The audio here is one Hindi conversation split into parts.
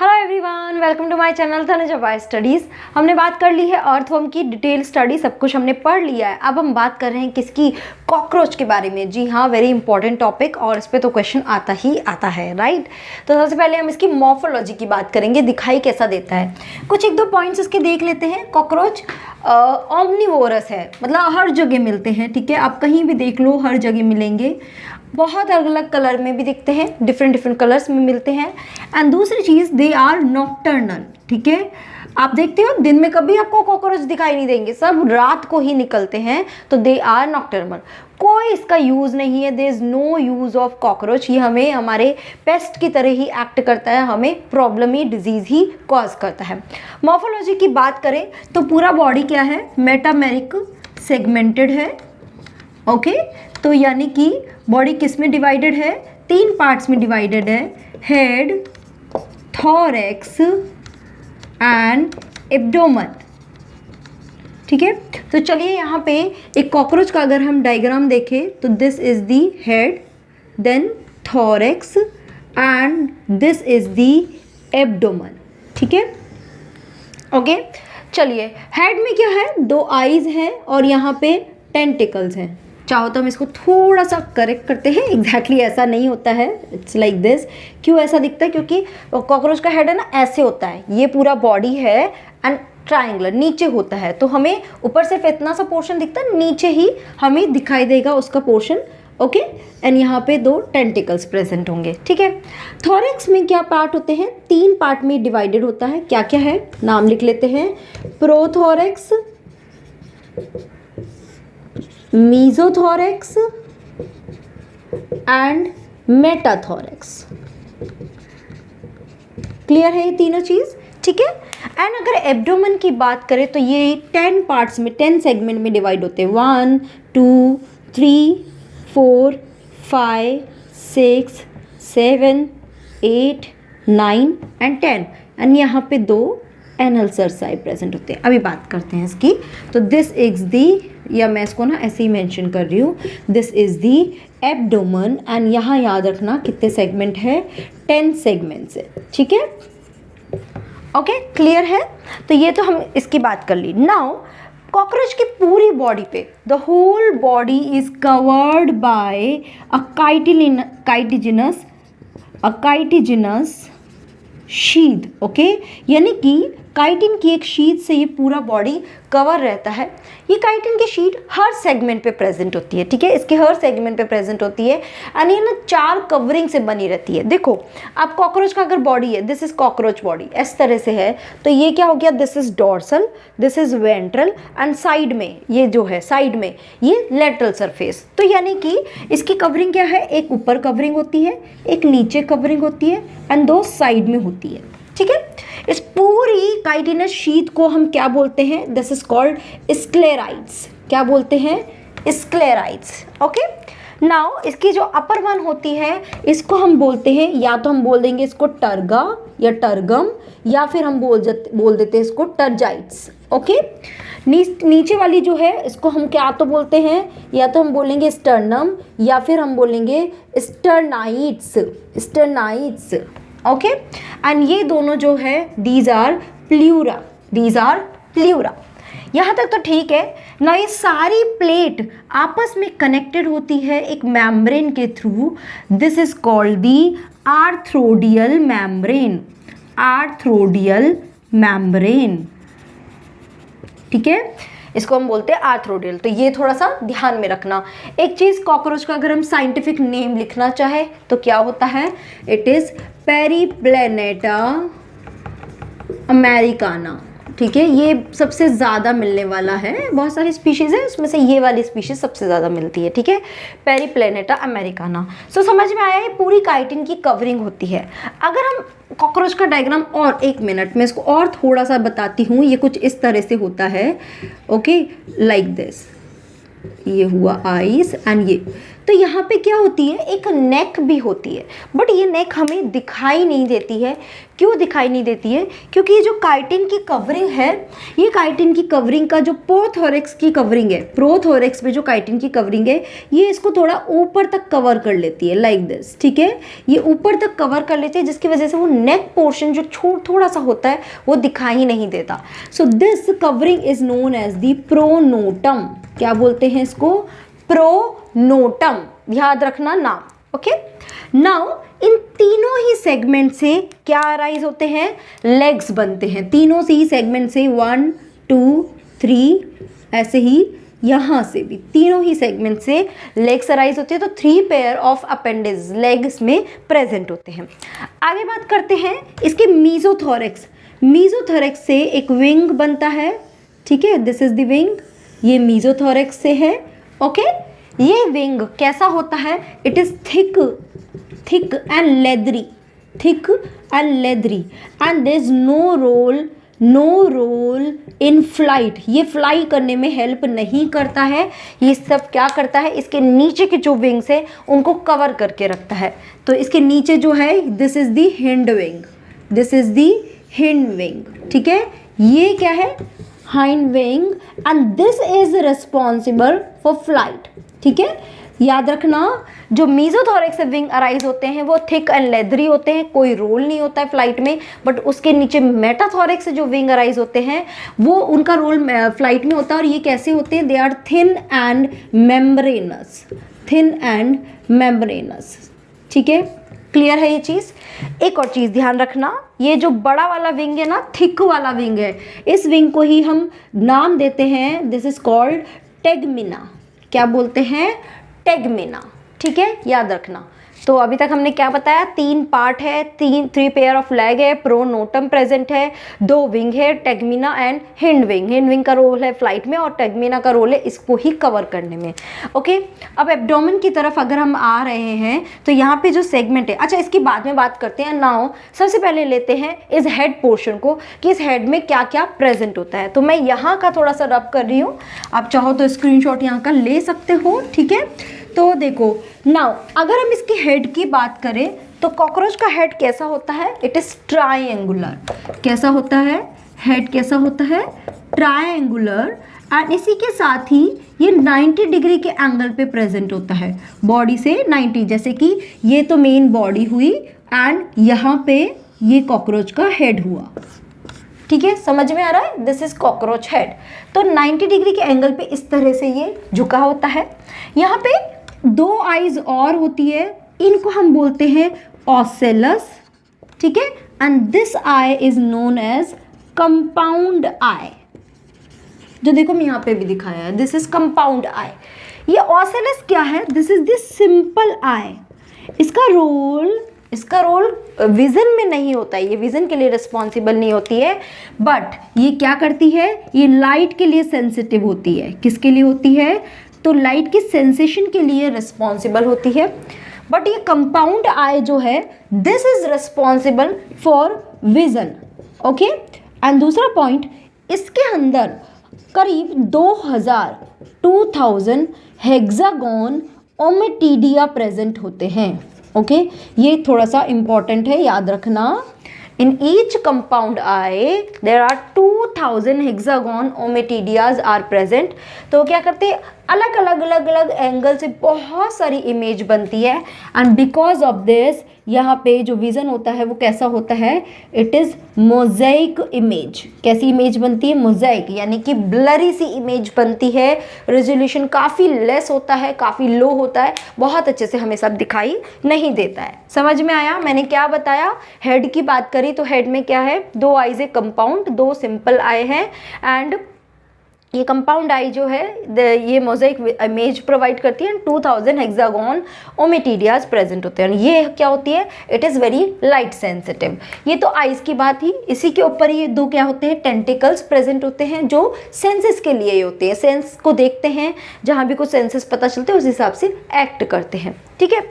Hello everyone, welcome to my channel Tanuja by studies. हमने बात कर ली है अर्थवर्म की डिटेल स्टडी, सब कुछ हमने पढ़ लिया है। अब हम बात कर रहे हैं किसकी, कॉकरोच के बारे में। जी हाँ, वेरी इंपॉर्टेंट टॉपिक और इस पे तो क्वेश्चन आता ही आता है, राइट। तो सबसे पहले हम इसकी मॉर्फोलॉजी की बात करेंगे, दिखाई कैसा देता है। कुछ एक दो पॉइंट्स इसके देख लेते हैं। कॉकरोच ऑमनिवोरस है, मतलब हर जगह मिलते हैं, ठीक है। आप कहीं भी देख लो, हर जगह मिलेंगे। बहुत अलग अलग कलर में भी दिखते हैं, डिफरेंट कलर्स में मिलते हैं। एंड दूसरी चीज़, दे आर नॉकटर्नल, ठीक है। आप देखते हो दिन में कभी आपको कॉकरोच दिखाई नहीं देंगे, सब रात को ही निकलते हैं, तो दे आर नॉकटर्नल। कोई इसका यूज़ नहीं है, there is no use of cockroach. ये हमें हमारे पेस्ट की तरह ही एक्ट करता है, हमें प्रॉब्लम ही, डिजीज़ ही कॉज करता है। मॉर्फोलॉजी की बात करें तो पूरा बॉडी क्या है, मेटामेरिक सेगमेंटेड है, ओके। तो यानी कि बॉडी किस में डिवाइडेड है, तीन पार्ट्स में डिवाइडेड है, हेड, थॉरेक्स एंड एब्डोमेन, ठीक है। तो चलिए यहाँ पे एक कॉकरोच का अगर हम डायग्राम देखें तो this is the head, then thorax and this is the abdomen, ठीक है, ओके। चलिए, हेड में क्या है, दो आईज हैं और यहाँ पे टेंटिकल्स हैं। चाहो तो हम इसको थोड़ा सा करेक्ट करते हैं, एग्जैक्टली ऐसा नहीं होता है, इट्स लाइक दिस। क्यों ऐसा दिखता है, क्योंकि कॉकरोच का हेड है ना, ऐसे होता है, ये पूरा बॉडी है एंड ट्रायंगुलर नीचे होता है, तो हमें ऊपर सिर्फ इतना सा पोर्शन दिखता है, नीचे ही हमें दिखाई देगा उसका पोर्शन, ओके। एंड यहाँ पे दो टेंटिकल्स प्रेजेंट होंगे, ठीक है। थॉरेक्स में क्या पार्ट होते हैं, तीन पार्ट में डिवाइडेड होता है। क्या क्या है, नाम लिख लेते हैं, prothorax, mesothorax and metathorax. Clear है ये तीनों चीज, ठीक है। एंड अगर एब्डोमेन की बात करें तो ये 10 पार्ट्स में, 10 सेगमेंट में डिवाइड होते हैं। 1 2 3 4 5 6 7 8 9 एंड 10 एंड यहाँ पे दो एनल सर्साई प्रेजेंट होते हैं। अभी बात करते हैं इसकी। तो दिस इज दी, या मैं इसको ना ऐसे ही मेंशन कर रही हूँ, this is the abdomen and यहाँ याद रखना कितने सेगमेंट है, 10 सेगमेंट्स है, ठीक है, ओके। क्लियर है। तो ये तो हम इसकी बात कर ली। नाउ कॉकरोच की पूरी बॉडी पे, the whole body is covered by a chitinous sheath, okay. यानी कि काइटिन की एक शीट से ये पूरा बॉडी कवर रहता है। ये काइटिन की शीट हर सेगमेंट पे प्रेजेंट होती है, ठीक है, इसके हर सेगमेंट पे प्रेजेंट होती है एंड ये ना 4 कवरिंग से बनी रहती है। देखो, आप कॉकरोच का अगर बॉडी है, दिस इज कॉकरोच बॉडी, इस तरह से है, तो ये क्या हो गया, this is dorsal, this is ventral and side में ये जो है, साइड में ये लेटरल सरफेस। तो यानी कि इसकी कवरिंग क्या है, एक ऊपर कवरिंग होती है, एक नीचे कवरिंग होती है एंड दो साइड में होती है, ठीक है। इस पूरी काइटिनस शीट को हम क्या बोलते हैं, दिस इज कॉल्ड स्क्लेराइड्स। क्या बोलते हैं, स्क्लेराइड्स, ओके। नाउ इसकी जो अपर वन होती है, इसको हम बोलते हैं, या तो हम बोल देंगे इसको टर्गा या टर्गम, या फिर हम बोल देते हैं इसको टर्जाइट्स, ओके। नीचे वाली जो है इसको हम क्या तो बोलते हैं, या तो हम बोलेंगे स्टर्नम या फिर हम बोलेंगे स्टर्नाइट्स, ओके। एंड ये दोनों जो है, दीज आर प्ल्यूरा। यहाँ तक तो ठीक है ना। ये सारी प्लेट आपस में कनेक्टेड होती है एक मेम्ब्रेन के through, this is called the arthrodial membrane, ठीक है, इसको हम बोलते हैं आर्थ्रोडियल। तो ये थोड़ा सा ध्यान में रखना। एक चीज़, कॉकरोच का अगर हम साइंटिफिक नेम लिखना चाहे तो क्या होता है, इट इज़ पेरिप्लेनेटा अमेरिकाना, ठीक है। ये सबसे ज़्यादा मिलने वाला है, बहुत सारी स्पीशीज़ है, उसमें से ये वाली स्पीशीज़ सबसे ज़्यादा मिलती है, ठीक है, पेरिप्लेनेटा अमेरिकाना। सो समझ में आया, ये पूरी काइटिन की कवरिंग होती है। अगर हम कॉकरोच का डायग्राम, और एक मिनट में इसको और थोड़ा सा बताती हूँ, ये कुछ इस तरह से होता है, ओके, लाइक दिस। ये हुआ आईज एंड ये, तो यहाँ पे क्या होती है, एक नेक भी होती है, बट ये नेक हमें दिखाई नहीं देती है। क्यों दिखाई नहीं देती है? क्योंकि ये जो काइटिन की कवरिंग है, ये काइटिन की कवरिंग का जो प्रोथोरेक्स की कवरिंग है, प्रोथोरेक्स में जो काइटिन की कवरिंग है, ये इसको थोड़ा ऊपर तक कवर कर लेती है, लाइक दिस, ठीक है। ये ऊपर तक कवर कर लेती है, जिसकी वजह से वो नेक पोर्शन जो थोड़ा सा होता है वो दिखाई नहीं देता। So this covering is known as the pronotum. क्या बोलते हैं इसको? प्रोनोटम, याद रखना नाम। ओके, नाउ इन तीनों ही सेगमेंट से क्या अराइज होते हैं? लेग्स बनते हैं। तीनों से ही सेगमेंट से 1 2 3, ऐसे ही यहाँ से भी तीनों ही सेगमेंट से लेग्स अराइज होते हैं। तो 3 पेयर ऑफ अपेंडेज लेग्स में प्रेजेंट होते हैं। आगे बात करते हैं इसके मीजोथोरेक्स। मीजोथोरेक्स से एक विंग बनता है, ठीक है, दिस इज द विंग, ये मीजोथोरेक्स से है। ओके, ये विंग कैसा होता है? It is thick and leathery, thick and leathery, and there is no role in flight. ये फ्लाई करने में हेल्प नहीं करता है। ये सब क्या करता है? इसके नीचे के जो विंग्स है उनको कवर करके रखता है। तो इसके नीचे जो है, this is the hind wing, this is the hind wing, ठीक है। ये क्या है? Hind wing, and this is responsible for flight, ठीक है। याद रखना, जो मीजोथोरेक्स से विंग अराइज होते हैं वो थिक एंड लेदरी होते हैं, कोई रोल नहीं होता है फ्लाइट में। बट उसके नीचे मेटाथोरेक्स से जो विंग अराइज होते हैं वो उनका रोल फ्लाइट में होता है। और ये कैसे होते हैं? They are thin and membranous, thin and membranous, ठीक है। क्लियर है ये चीज़? एक और चीज़ ध्यान रखना, ये जो बड़ा वाला विंग है ना, थिक वाला विंग है, इस विंग को ही हम नाम देते हैं, दिस इज कॉल्ड टेगमिना। क्या बोलते हैं? टेगमिना, ठीक है, याद रखना। तो अभी तक हमने क्या बताया? 3 पार्ट है, 3 पेयर ऑफ लेग है, प्रोनोटम प्रेजेंट है, 2 विंग है, tegmina and hind wing. Hind wing का रोल है फ्लाइट में और टेगमिना का रोल है इसको ही कवर करने में। ओके, अब एब्डोमेन की तरफ अगर हम आ रहे हैं तो यहाँ पे जो सेगमेंट है, अच्छा इसकी बाद में बात करते हैं। नाउ सबसे पहले लेते हैं इस हेड पोर्शन को, कि इस हेड में क्या क्या प्रेजेंट होता है। तो मैं यहाँ का थोड़ा सा रब कर रही हूँ, आप चाहो तो स्क्रीनशॉट यहाँ का ले सकते हो, ठीक है। तो देखो नाउ, अगर हम इसकी हेड की बात करें तो कॉकरोच का हेड कैसा होता है? It is triangular. कैसा होता है? हेड कैसा होता है? ट्रायंगुलर। एंड इसी के साथ ही ये 90 डिग्री के एंगल पे प्रेजेंट होता है, बॉडी से 90, जैसे कि ये तो मेन बॉडी हुई एंड यहाँ पे ये कॉकरोच का हेड हुआ, ठीक है, समझ में आ रहा है? This is cockroach head. तो 90 डिग्री के एंगल पे इस तरह से ये झुका होता है। यहाँ पे 2 आईज और होती है, इनको हम बोलते हैं ऑसेलस, ठीक है, and this eye is known as compound eye. जो देखो मैं यहाँ पे भी दिखाया है, दिस इज कंपाउंड आई। ये ऑसेलस क्या है? This is the simple I. इसका रोल विजन में नहीं होता है, ये विजन के लिए रिस्पॉन्सिबल नहीं होती है, बट ये क्या करती है? ये लाइट के लिए सेंसिटिव होती है। किसके लिए होती है? तो लाइट के सेंसेशन के लिए रिस्पॉन्सिबल होती है। बट ये कंपाउंड आई जो है, this is responsible for vision. Okay, and दूसरा पॉइंट, इसके अंदर करीब 2000 हेक्सागोन ओमेटिडिया प्रेजेंट होते हैं। ओके, ये थोड़ा सा इंपॉर्टेंट है, याद रखना। In each compound eye there are 2000 hexagon ommatidias are present। तो क्या करते हैं? अलग एंगल से बहुत सारी इमेज बनती है, एंड बिकॉज ऑफ दिस यहाँ पे जो विजन होता है वो कैसा होता है? It is mosaic image. कैसी इमेज बनती है? मोज़ेक, यानी कि ब्लरी सी इमेज बनती है। रेजोल्यूशन काफ़ी लेस होता है, काफ़ी लो होता है, बहुत अच्छे से हमें सब दिखाई नहीं देता है। समझ में आया मैंने क्या बताया? हेड की बात करी तो हेड में क्या है? 2 आईज है कंपाउंड, 2 सिंपल आई हैं, एंड ये कंपाउंड आई जो है ये मोज़ेक इमेज प्रोवाइड करती है। 2000 हेक्सागोन ओमेटिडियाज प्रेजेंट होते हैं। ये क्या होती है? It is very light sensitive. ये तो आइज़ की बात थी। इसी के ऊपर ये 2 क्या होते हैं? टेंटिकल्स प्रेजेंट होते हैं, जो सेंसेस के लिए होते हैं। सेंस को देखते हैं, जहाँ भी कुछ सेंसेस पता चलते हैं उस हिसाब से एक्ट करते हैं। ठीक है,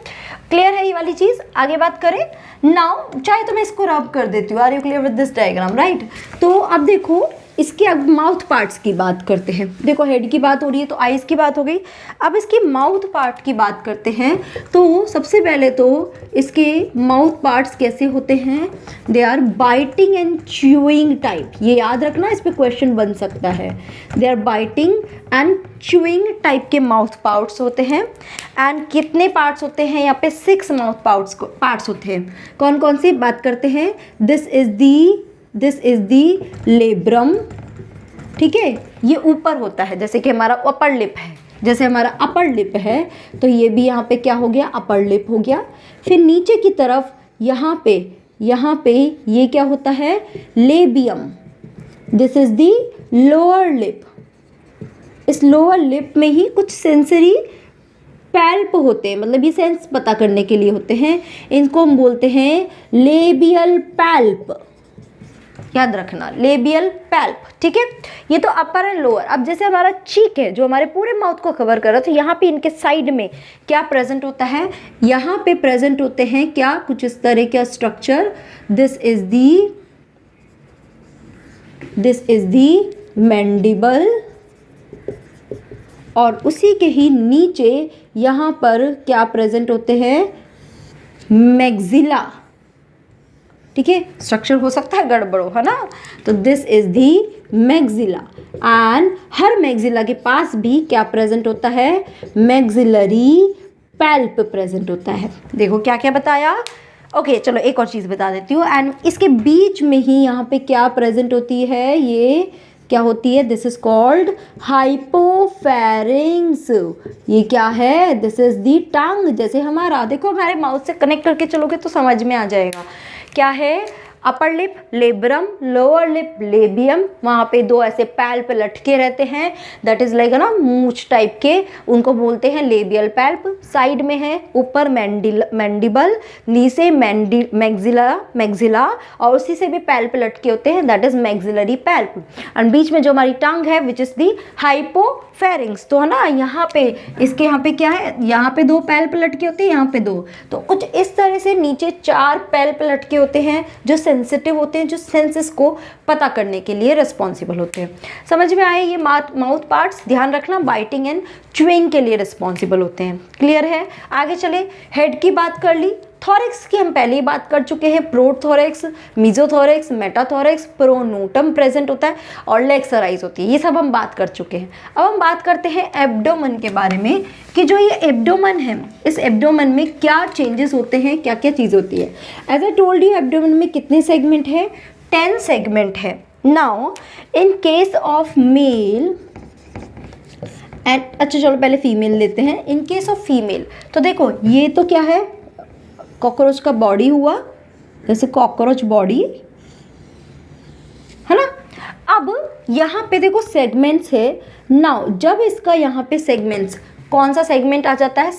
क्लियर है ये वाली चीज़? आगे बात करें। नाउ चाहे तो मैं इसको रब कर देती हूँ। Are you clear with this diagram? Right. तो अब देखो इसके अब माउथ पार्ट्स की बात करते हैं। देखो हेड की बात हो रही है तो आईज की बात हो गई, अब इसके माउथ पार्ट की बात करते हैं। तो सबसे पहले तो इसके माउथ पार्ट्स कैसे होते हैं, they are biting and chewing type, ये याद रखना, इस पर क्वेश्चन बन सकता है। They are biting and chewing type के माउथ पार्ट्स होते हैं। एंड कितने पार्ट्स होते हैं यहाँ पे, 6 माउथ पार्ट्स होते हैं। कौन कौन सी बात करते हैं, दिस इज दी लेब्रम, ठीक है, ये ऊपर होता है, जैसे कि हमारा अपर लिप है, जैसे हमारा अपर लिप है तो ये भी यहाँ पे क्या हो गया, अपर लिप हो गया। फिर नीचे की तरफ यहाँ पे ये क्या होता है, labium, this is the lower lip. इस लोअर लिप में ही कुछ सेंसरी पैल्प होते हैं, मतलब ये सेंस पता करने के लिए होते हैं, इनको हम बोलते हैं लेबियल पैल्प, याद रखना, लेबियल पैल्प, ठीक है। ये तो अपर एंड लोअर। अब जैसे हमारा चीक है जो हमारे पूरे माउथ को कवर कर रहा है, तो यहाँ पे इनके साइड में क्या प्रेजेंट होता है, यहाँ पे प्रेजेंट होते हैं क्या, कुछ इस तरह का structure, this is the mandible, और उसी के ही नीचे यहाँ पर क्या प्रेजेंट होते हैं, मैक्सिला, ठीक है। स्ट्रक्चर हो सकता है गड़बड़ो, है ना, तो this is the maxilla. And her maxilla के पास भी क्या प्रेजेंट होता है, मैक्सिलरी पैल्प प्रेजेंट होता है। देखो क्या क्या बताया। ओके चलो एक और चीज़ बता देती हूँ। एंड इसके बीच में ही यहाँ पे क्या प्रेजेंट होती है, ये क्या होती है, दिस इज कॉल्ड हाइपोफेरिंग्स। ये क्या है, दिस इज दी टंग। जैसे हमारा देखो, हमारे माउथ से कनेक्ट करके चलोगे तो समझ में आ जाएगा क्या है, upper lip labrum, lower lip labium, वहाँ पे 2 ऐसे पैल्प लटके रहते हैं, दैट इज लाइक ना मूछ टाइप के, उनको बोलते हैं लेबियल पैल्प। साइड में है ऊपर मैंडिबल, नीचे मैक्सिला, और उसी से भी पैल्प लटके होते हैं, that is maxillary palp. And बीच में जो हमारी टंग है विच इज दी हाइपोफेरिंग्स, तो है ना, यहाँ पे इसके यहाँ पे क्या है, यहाँ पे 2 पैल्प लटके होते हैं, यहाँ पे 2, तो कुछ इस तरह से नीचे 4 पैल्प लटके होते हैं जो सेंसिटिव होते हैं, जो सेंसेस को पता करने के लिए रिस्पॉन्सिबल होते हैं। समझ में आए, ये माउथ पार्ट्स ध्यान रखना बाइटिंग एंड च्यूइंग के लिए रिस्पॉन्सिबल होते हैं। क्लियर है, आगे चले। हेड की बात कर ली, थोरैक्स की हम पहले ही बात कर चुके हैं, प्रोथोरैक्स, मीजोथोरैक्स, मेटाथोरैक्स, प्रोनोटम प्रेजेंट होता है और लेक्सराइज होती है, ये सब हम बात कर चुके हैं। अब हम बात करते हैं एब्डोमेन के बारे में, कि जो ये एब्डोमेन है, इस एब्डोमेन में क्या चेंजेस होते हैं, क्या क्या चीज़ होती है। As I told you, abdomen में कितने सेगमेंट है, 10 सेगमेंट है। Now in case of male and, अच्छा चलो पहले फीमेल लेते हैं। इन केस ऑफ फीमेल तो देखो, ये तो क्या है, कॉकरोच का बॉडी हुआ, जैसे कॉकरोच बॉडी, है ना। अब यहाँ पे देखो सेगमेंट्स है। नाउ जब इसका यहाँ पे सेगमेंट्स, कौन सा सेगमेंट आ जाता है,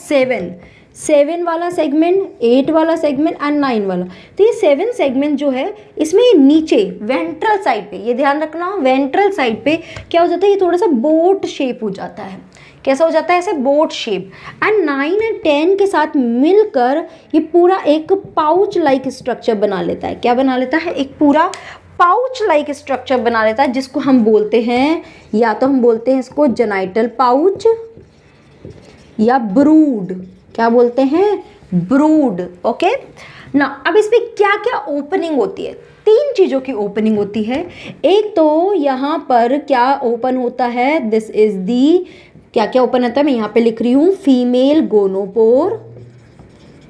7 वाला सेगमेंट, 8 वाला सेगमेंट एंड 9 वाला। तो ये 7 सेगमेंट जो है, इसमें नीचे वेंट्रल साइड पे, ये ध्यान रखना, वेंट्रल साइड पे क्या हो जाता है, ये थोड़ा सा बोट शेप हो जाता है। कैसा हो जाता है, ऐसे बोट शेप। एंड 9 एंड 10 के साथ मिलकर ये पूरा एक पाउच लाइक स्ट्रक्चर बना लेता है। क्या बना लेता है, एक पूरा पाउच लाइक स्ट्रक्चर बना लेता है, जिसको हम बोलते हैं, या तो हम बोलते हैं इसको जेनाइटल पाउच या ब्रूड। क्या बोलते हैं, ब्रूड। ओके ना, अब इस पे क्या क्या ओपनिंग होती है, 3 चीज़ों की ओपनिंग होती है। एक तो यहाँ पर क्या ओपन होता है, दिस इज दी, क्या क्या ओपन होता है, मैं यहाँ पे लिख रही हूँ, फीमेल गोनोपोर,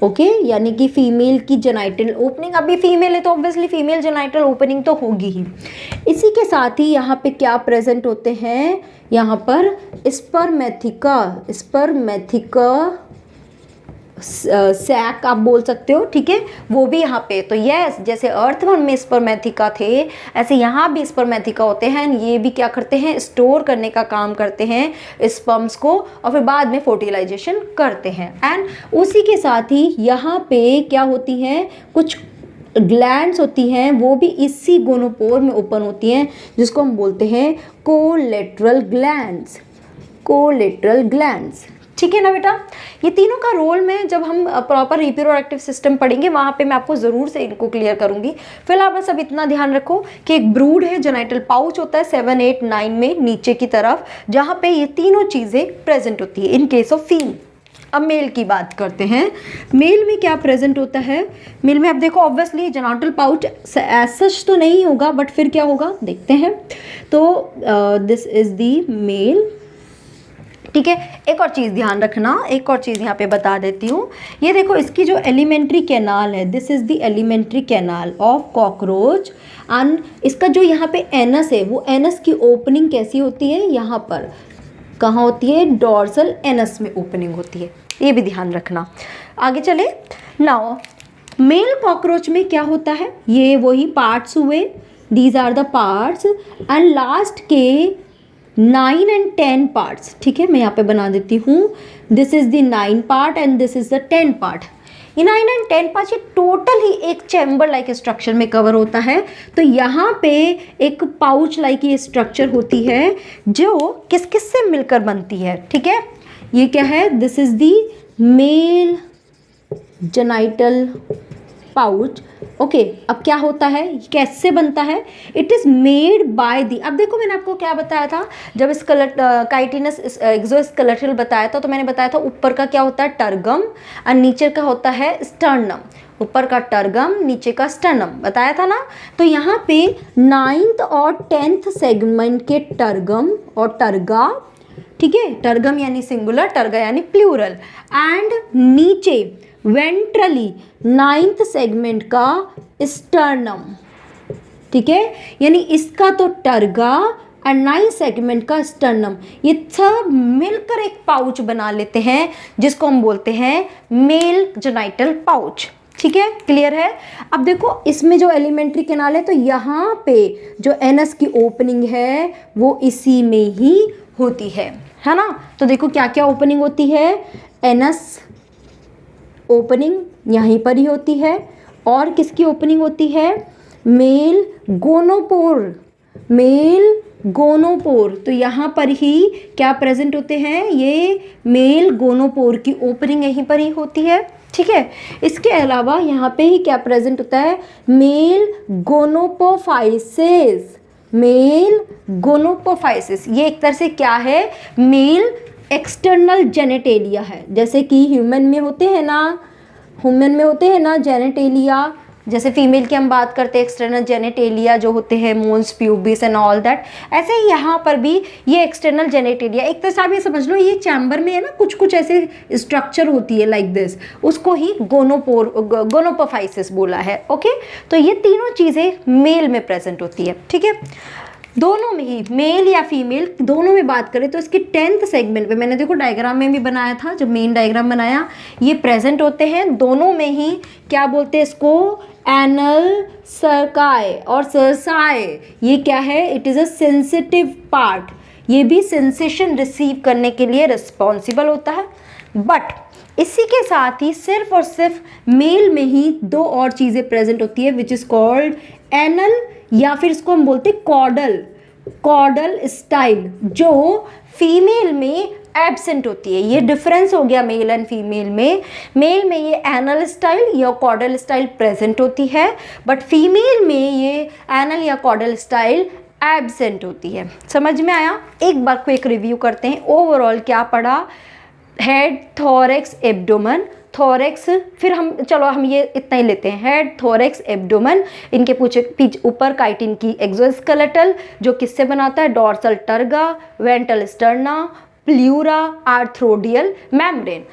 ओके, यानी कि फीमेल की जेनाइटल ओपनिंग। अभी फीमेल है तो ऑब्वियसली फीमेल जेनाइटल ओपनिंग तो होगी ही। इसी के साथ ही यहाँ पे क्या प्रेजेंट होते हैं, यहाँ पर स्पर्मेथिका सैक आप बोल सकते हो, ठीक है, वो भी यहाँ पे। तो यस, जैसे अर्थवर्म में स्पर्मेथिका थे, ऐसे यहाँ भी स्पर्मेथिका होते हैं। ये भी क्या करते हैं, स्टोर करने का काम करते हैं स्पर्म्स को, और फिर बाद में फर्टिलाइजेशन करते हैं। एंड उसी के साथ ही यहाँ पे क्या होती हैं, कुछ ग्लैंड्स होती हैं, वो भी इसी गोनोपोर में ओपन होती हैं, जिसको हम बोलते हैं कोलेटरल ग्लैंड्स। ठीक है ना बेटा। ये तीनों का रोल में जब हम प्रॉपर रिप्रोडक्टिव सिस्टम पढ़ेंगे वहाँ पे मैं आपको ज़रूर से इनको क्लियर करूँगी। फिलहाल बस अब इतना ध्यान रखो कि एक ब्रूड है, जेनाइटल पाउच होता है 7, 8, 9 में नीचे की तरफ, जहाँ पे ये तीनों चीज़ें प्रेजेंट होती है इन केस ऑफ फीमेल। अब मेल की बात करते हैं। मेल में क्या प्रेजेंट होता है? मेल में आप देखो obviously genital pouch as such तो नहीं होगा, बट फिर क्या होगा देखते हैं। तो दिस इज़ द मेल, ठीक है। एक और चीज़ ध्यान रखना, एक और चीज़ यहाँ पे बता देती हूँ। ये देखो इसकी जो एलिमेंट्री कैनाल है, this is the alimentary canal of cockroach. And इसका जो यहाँ पे एनस है, वो एनस की ओपनिंग कैसी होती है? यहाँ पर कहाँ होती है? डॉर्सल एनस में ओपनिंग होती है, ये भी ध्यान रखना। आगे चले। नाउ मेल कॉकरोच में क्या होता है? ये वही पार्ट्स हुए, these are the parts, and last के 9 and 10 पार्ट्स, ठीक है। मैं यहाँ पे बना देती हूँ, this is the 9 part and this is the 10 part. ये 9 and 10 पार्ट ये टोटल ही एक चैम्बर लाइक स्ट्रक्चर में कवर होता है। तो यहाँ पे एक पाउच लाइक ये स्ट्रक्चर होती है जो किस किस से मिलकर बनती है, ठीक है। ये क्या है? This is the mail genital pouch. Okay, अब क्या होता है, कैसे बनता है? It is made by the, अब देखो मैंने आपको क्या बताया था जब काइटिनस एक्सोस्केलेटल बताया था, तो मैंने बताया था ऊपर का क्या होता है? टर्गम, और नीचे का होता है स्टर्नम। ऊपर का टर्गम, नीचे का स्टर्नम बताया था ना। तो यहाँ पे 9th और 10th सेगमेंट के टर्गम और टर्गा, ठीक है, टर्गम यानी सिंगुलर, टर्गा यानी प्लूरल, एंड नीचे वेंट्रली 9th सेगमेंट का स्टर्नम, ठीक है। यानी इसका तो टर्गा और 9th सेगमेंट का स्टर्नम, ये सब मिलकर एक पाउच बना लेते हैं जिसको हम बोलते हैं मेल जेनाइटल पाउच, ठीक है। क्लियर है? अब देखो इसमें जो एलिमेंट्री कैनाल है, तो यहाँ पे जो एनस की ओपनिंग है वो इसी में ही होती है ना। तो देखो क्या क्या ओपनिंग होती है। एनस ओपनिंग यहीं पर ही होती है, और किसकी ओपनिंग होती है? Male gonopore, male gonopore. तो यहाँ पर ही क्या प्रेजेंट होते हैं? ये मेल गोनोपोर की ओपनिंग यहीं पर ही होती है, ठीक है। इसके अलावा यहाँ पे ही क्या प्रेजेंट होता है? Male gonapophysis, male gonapophysis. ये एक तरह से क्या है? मेल एक्सटर्नल जेनेटेलिया है। जैसे कि ह्यूमन में होते हैं ना जेनेटेलिया, जैसे फीमेल की हम बात करते हैं एक्सटर्नल जेनेटेलिया जो होते हैं मोन्स प्यूबिस एंड ऑल दैट, ऐसे ही यहाँ पर भी ये एक्सटर्नल जेनेटेलिया, एक तरह से आप ये समझ लो ये चैम्बर में है ना, कुछ कुछ ऐसे स्ट्रक्चर होती है लाइक दिस, उसको ही गोनोपोफाइसिस बोला है। ओके, तो ये तीनों चीज़ें मेल में प्रेजेंट होती है, ठीक है। दोनों में ही, मेल या फीमेल दोनों में बात करें तो इसके 10th सेगमेंट पे, मैंने देखो डायग्राम में भी बनाया था जब मेन डायग्राम बनाया, ये प्रेजेंट होते हैं दोनों में ही। क्या बोलते हैं इसको? एनल सर्काई और सर्साई। ये क्या है? It is a sensitive part, ये भी सेंसेशन रिसीव करने के लिए रिस्पॉन्सिबल होता है। बट इसी के साथ ही सिर्फ और सिर्फ मेल में ही दो और चीज़ें प्रेजेंट होती है, विच इज़ कॉल्ड एनल, या फिर इसको हम बोलते कॉर्डल स्टाइल, जो फीमेल में एब्सेंट होती है। ये डिफरेंस हो गया मेल एंड फीमेल में। मेल में ये एनल स्टाइल या कॉर्डल स्टाइल प्रेजेंट होती है, बट फीमेल में ये एनल या कॉर्डल स्टाइल एब्सेंट होती है। समझ में आया? एक बार क्विक रिव्यू करते हैं। ओवरऑल क्या पढ़ा? हेड, थोरैक्स, एब्डोमेन, थोरैक्स, फिर हम ये इतना ही लेते हैं, हेड, थोरैक्स, एब्डोमेन, इनके पीछे ऊपर काइटिन की एक्सोस्केलेटल जो किससे बनाता है? Dorsal टर्गा, ventral sterna, प्ल्यूरा, arthrodial membrane.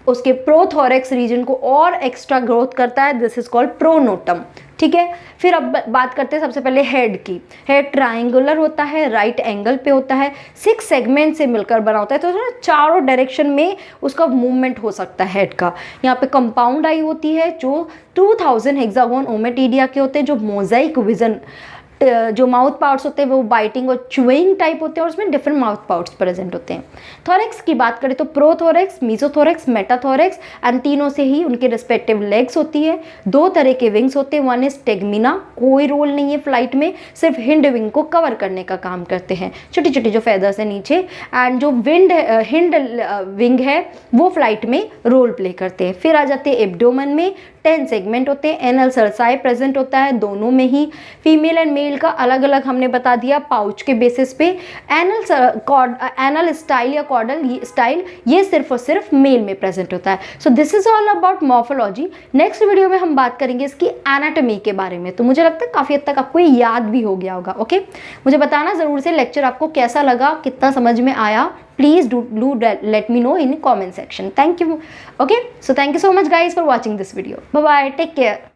उसके प्रोथोरैक्स रीजन को और एक्स्ट्रा ग्रोथ करता है, दिस इज कॉल्ड प्रोनोटम, ठीक है। फिर अब बात करते हैं सबसे पहले हेड की। हेड ट्राइंगुलर होता है, राइट एंगल पे होता है, 6 सेगमेंट से मिलकर बना होता है, तो ना चारों डायरेक्शन में उसका मूवमेंट हो सकता है हेड का। यहाँ पे कंपाउंड आई होती है जो 2000 हेक्सागोन ओमेटिडिया के होते हैं, जो मोजाइक विजन जो माउथ पार्ट्स होते हैं वो बाइटिंग और च्यूइंग टाइप होते हैं और उसमें डिफरेंट माउथ पार्ट्स प्रेजेंट होते हैं। थोरेक्स की बात करें तो प्रोथोरेक्स, मीजोथोरेक्स, मेटाथोरेक्स एंड तीनों से ही उनके रिस्पेक्टिव लेग्स होती है। 2 तरह के विंग्स होते हैं, वन इज टेगमिना, कोई रोल नहीं है फ्लाइट में, सिर्फ हिंड विंग को कवर करने का काम करते हैं, छोटी छोटी जो फेदर्स है नीचे। एंड जो हिंड विंग है वो फ्लाइट में रोल प्ले करते हैं। फिर आ जाते हैं एब्डोमेन में 10 सेगमेंट होते हैं, एनल सर्साई प्रेजेंट होता है दोनों में ही। फीमेल एंड मेल का अलग अलग हमने बता दिया पाउच के बेसिस पे। एनल स्टाइल या कॉर्डल स्टाइल ये सिर्फ और सिर्फ मेल में प्रेजेंट होता है। So this is all about morphology. Next video में हम बात करेंगे इसकी एनाटॉमी के बारे में। तो मुझे लगता है काफ़ी हद तक आपको ये याद भी हो गया होगा। ओके, मुझे बताना ज़रूर से लेक्चर आपको कैसा लगा, कितना समझ में आया। Please do let me know in comment section. Thank you. Okay, so thank you so much guys for watching this video. Bye bye, take care.